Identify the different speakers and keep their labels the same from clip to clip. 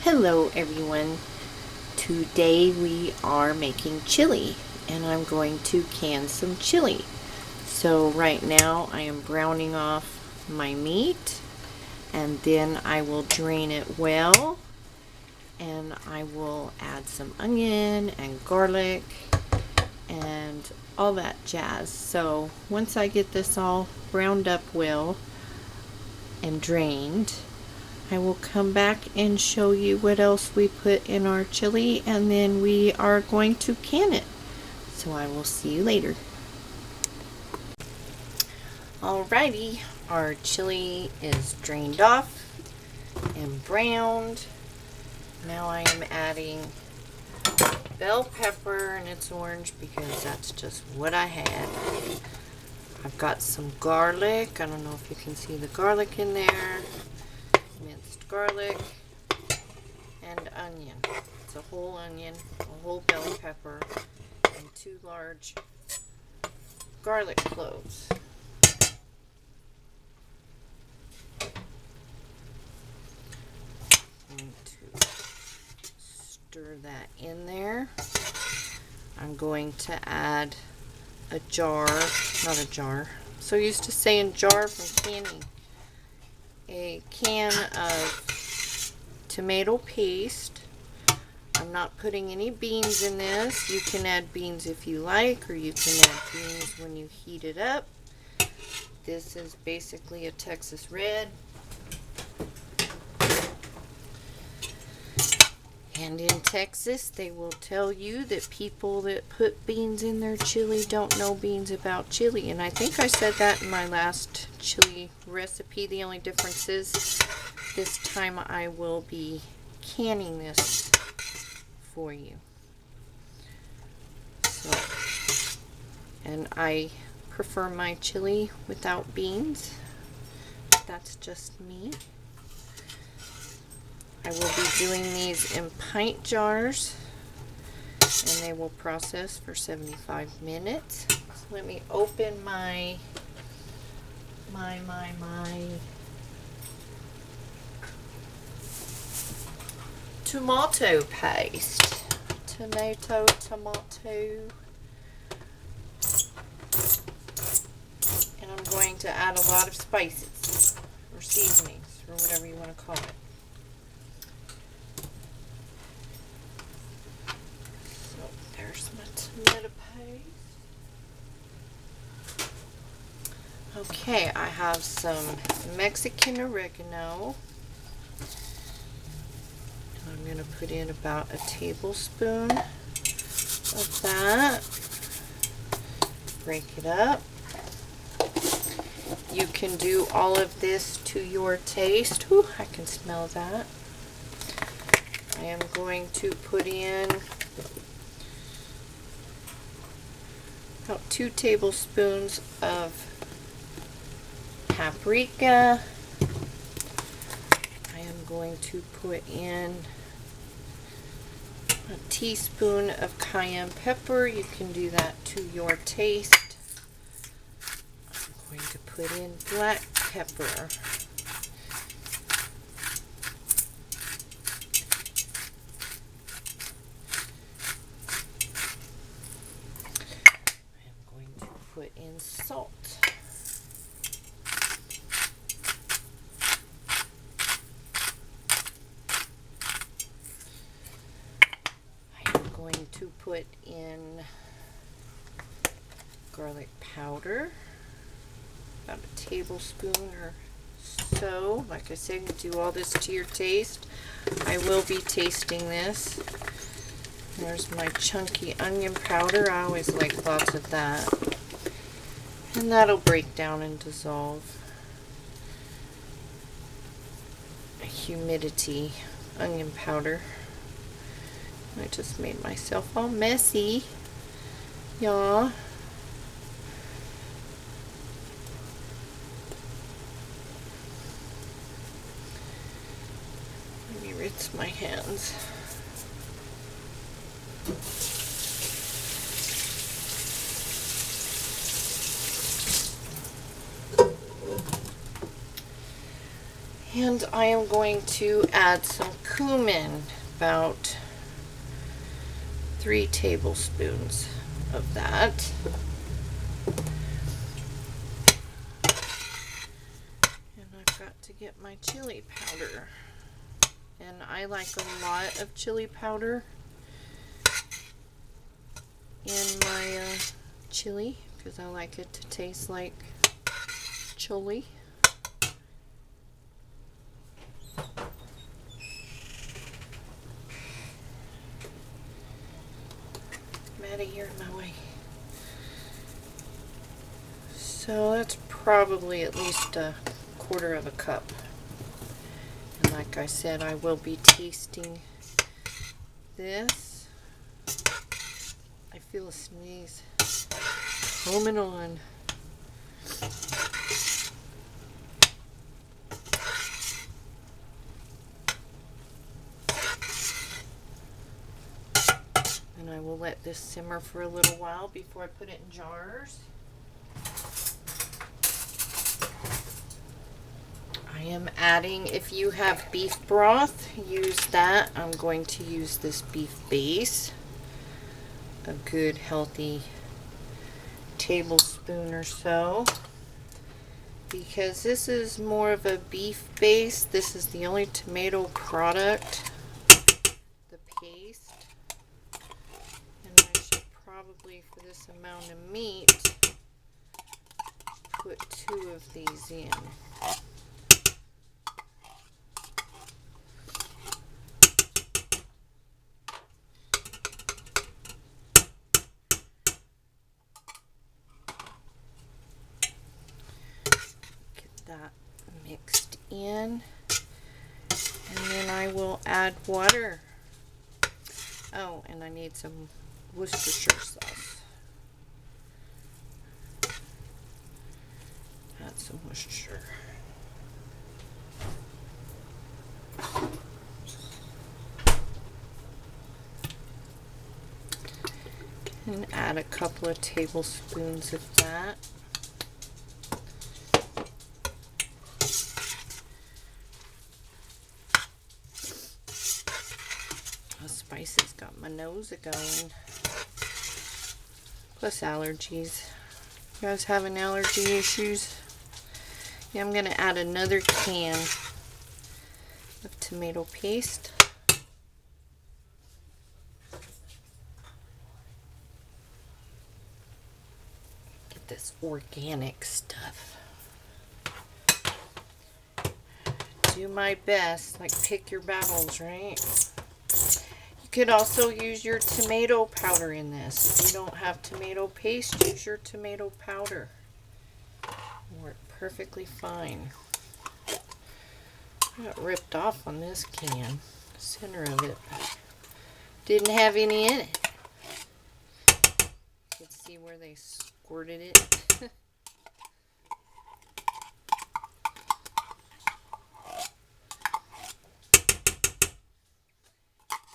Speaker 1: Hello everyone. Today we are making chili and I'm going to can some chili. So right now I am browning off my meat and then I will drain it well and I will add some onion and garlic and all that jazz. So once I get this all browned up well and drained, I will come back and show you what else we put in our chili, and then we are going to can it. So I will see you later. Alrighty, our chili is drained off and browned. Now I am adding bell pepper, and it's orange because that's just what I had. I've got some garlic. I don't know if you can see the garlic in there. Minced garlic and onion. It's a whole onion, a whole bell pepper, and 2 large garlic cloves. I'm going to stir that in there. I'm going to add a jar, not a jar, I'm so used to saying jar from canning, a can of tomato paste. I'm not putting any beans in this. You can add beans if you like, or you can add beans when you heat it up. This is basically a Texas red. And in Texas, they will tell you that people that put beans in their chili don't know beans about chili. And I think I said that in my last chili recipe. The only difference is this time I will be canning this for you. So, and I prefer my chili without beans. That's just me. I will be doing these in pint jars and they will process for 75 minutes. So let me open my tomato paste. Tomato. And I'm going to add a lot of spices or seasonings or whatever you want to call it. There's my tomato paste. Okay, I have some Mexican oregano. I'm going to put in about a tablespoon of that. Break it up. You can do all of this to your taste. Ooh, I can smell that. I am going to put in about 2 tablespoons of paprika. I am going to put in a teaspoon of cayenne pepper. You can do that to your taste. I'm going to put in black pepper. Put in salt. I am going to put in garlic powder, about a tablespoon or so. Like I said, you do all this to your taste. I will be tasting this. There's my chunky onion powder. I always like lots of that. And that'll break down and dissolve. Humidity onion powder. I just made myself all messy, y'all. Let me rinse my hands. And I am going to add some cumin, about 3 tablespoons of that. And I've got to get my chili powder. And I like a lot of chili powder in my chili because I like it to taste like chili. I'm out of here in my way. So that's probably at least a quarter of a cup. And like I said, I will be tasting this. I feel a sneeze coming on. And I will let this simmer for a little while before I put it in jars. I am adding, if you have beef broth, use that. I'm going to use this beef base. A good healthy tablespoon or so. Because this is more of a beef base. This is the only tomato product. The paste. And I should probably, for this amount of meat, put 2 of these in. That mixed in, and then I will add water. Oh, and I need some Worcestershire sauce. Add some Worcestershire. And add a couple of tablespoons of that. Spices got my nose a-going. Plus allergies. You guys having allergy issues? Yeah, I'm gonna add another can of tomato paste. Get this organic stuff. Do my best, like pick your battles, right? You could also use your tomato powder in this. If you don't have tomato paste, use your tomato powder. It'll work perfectly fine. I got ripped off on this can. The center of it didn't have any in it. You can see where they squirted it.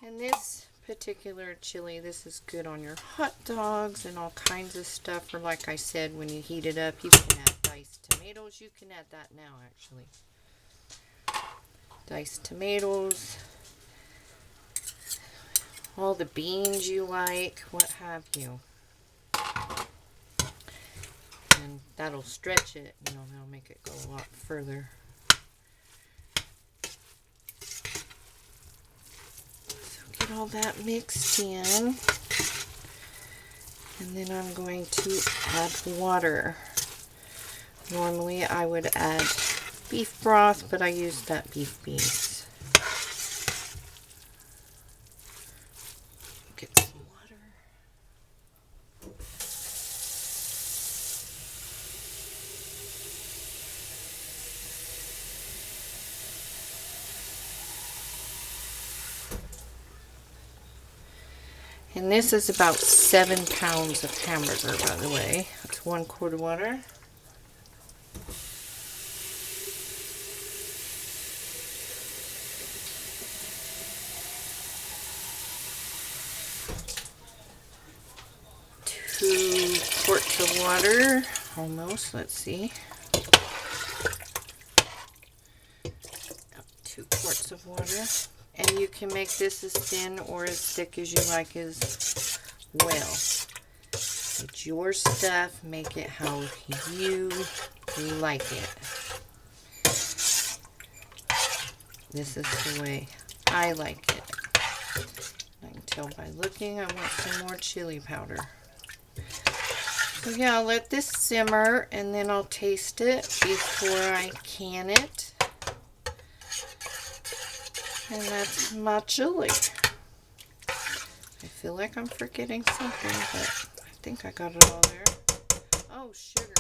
Speaker 1: And this particular chili, this is good on your hot dogs and all kinds of stuff. Or like I said, when you heat it up, you can add diced tomatoes. You can add that now, actually. Diced tomatoes. All the beans you like, what have you. And that'll stretch it, you know, that'll make it go a lot further. All that mixed in, and then I'm going to add water. Normally I would add beef broth, but I used that beef base. Get some water. And this is about 7 pounds of hamburger, by the way. That's 1 quart of water. Two quarts of water, almost. Let's see. And you can make this as thin or as thick as you like as well. It's your stuff. Make it how you like it. This is the way I like it. I can tell by looking I want some more chili powder. So yeah, I'll let this simmer and then I'll taste it before I can it. And that's my chili. I feel like I'm forgetting something, but I think I got it all there. Oh, sugar.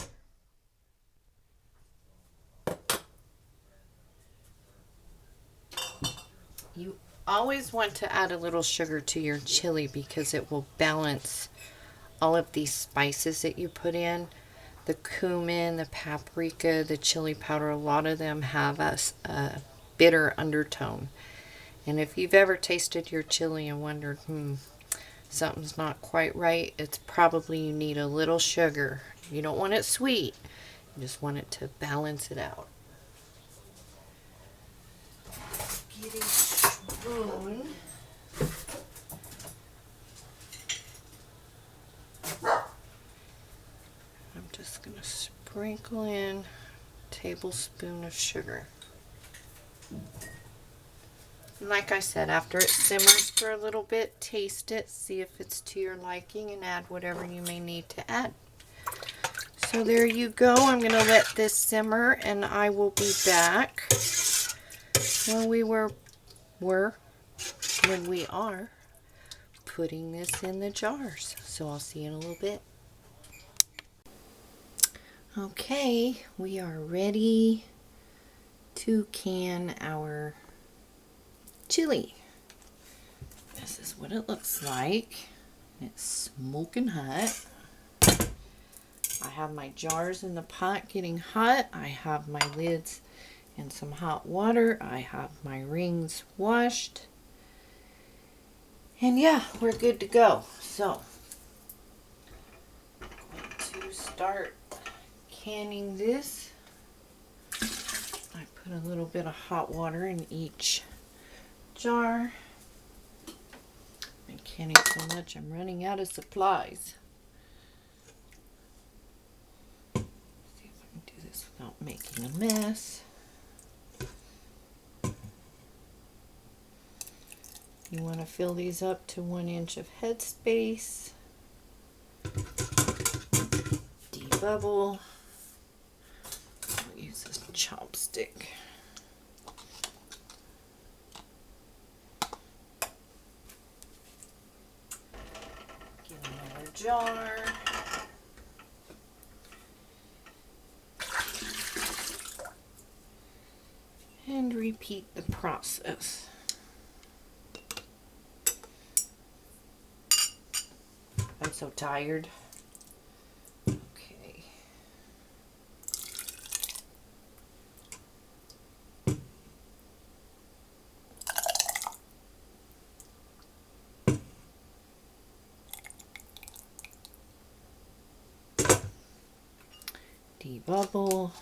Speaker 1: You always want to add a little sugar to your chili because it will balance all of these spices that you put in. The cumin, the paprika, the chili powder, a lot of them have a bitter undertone. And if you've ever tasted your chili and wondered, something's not quite right, it's probably you need a little sugar. You don't want it sweet. You just want it to balance it out. Get a spoon. I'm just going to sprinkle in a tablespoon of sugar. And like I said, after it simmers for a little bit, taste it, see if it's to your liking, and add whatever you may need to add. So there you go. I'm going to let this simmer, and I will be back when we are putting this in the jars. So I'll see you in a little bit. Okay, we are ready to can our chili. This is what it looks like. It's smoking hot. I have my jars in the pot getting hot. I have my lids in some hot water. I have my rings washed. And yeah, we're good to go. So, I'm going to start canning this. I put a little bit of hot water in each jar. I'm canning so much I'm running out of supplies. See if I can do this without making a mess. You want to fill these up to 1 inch of headspace. Debubble. I'll use this chopstick. Get another jar. And repeat the process. I'm so tired. Okay. Debubble.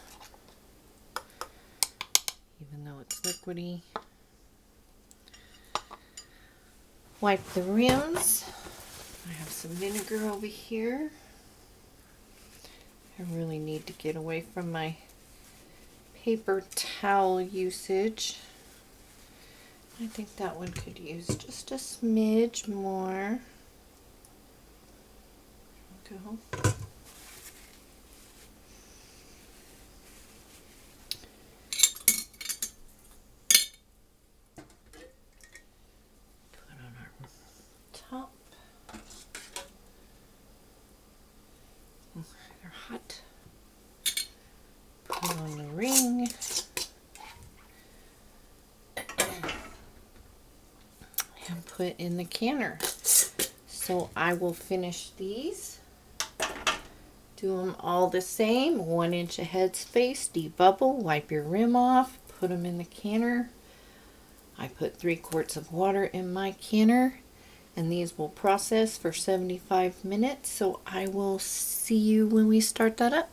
Speaker 1: Even though it's liquidy. Wipe the rims. I have some vinegar over here. I really need to get away from my paper towel usage. I think that one could use just a smidge more. There we go. Put on our top. They're hot. Put on the ring. And put in the canner. So I will finish these. Do them all the same. 1 inch of headspace. Debubble. Wipe your rim off. Put them in the canner. I put 3 quarts of water in my canner. And these will process for 75 minutes. So I will see you when we start that up.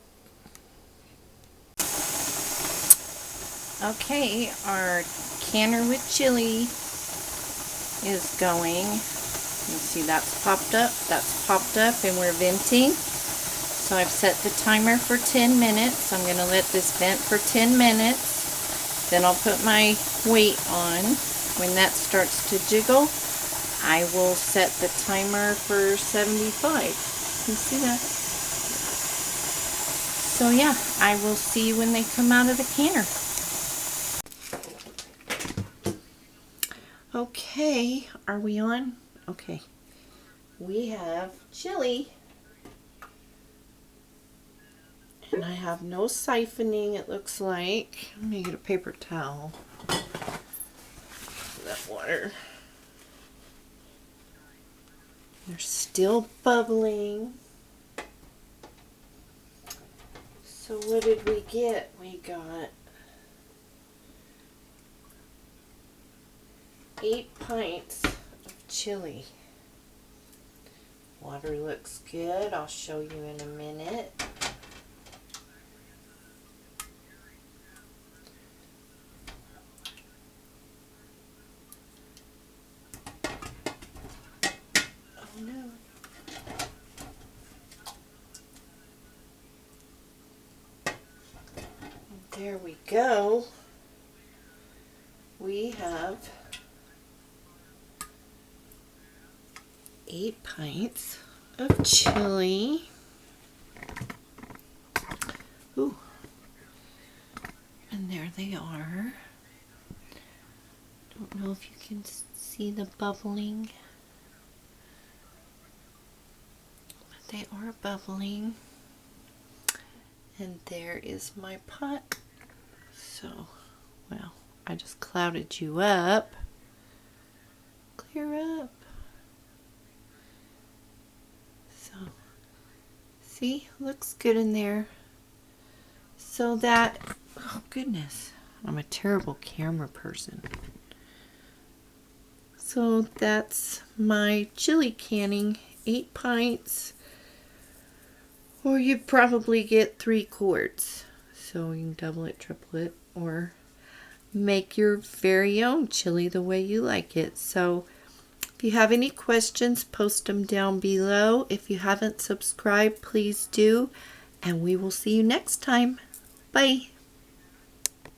Speaker 1: Okay, our canner with chili is going. You see that's popped up, and we're venting. So I've set the timer for 10 minutes. I'm going to let this vent for 10 minutes. Then I'll put my weight on. When that starts to jiggle, I will set the timer for 75. You see that? So yeah, I will see you when they come out of the canner. Okay, are we on? Okay. We have chili. And I have no siphoning, it looks like. Let me get a paper towel. That water. They're still bubbling. So what did we get? We got 8 pints of chili. Water looks good. I'll show you in a minute. Oh no. There we go. We have 8 pints of chili. Ooh. And there they are. Don't know if you can see the bubbling, but they are bubbling. And there is my pot. So, well, I just clouded you up. Clear up. So, see, looks good in there. So that, oh goodness, I'm a terrible camera person. So that's my chili canning, 8 pints, or you'd probably get 3 quarts. So you can double it, triple it, or make your very own chili the way you like it. So if you have any questions, post them down below. If you haven't subscribed, please do, and we will see you next time. Bye.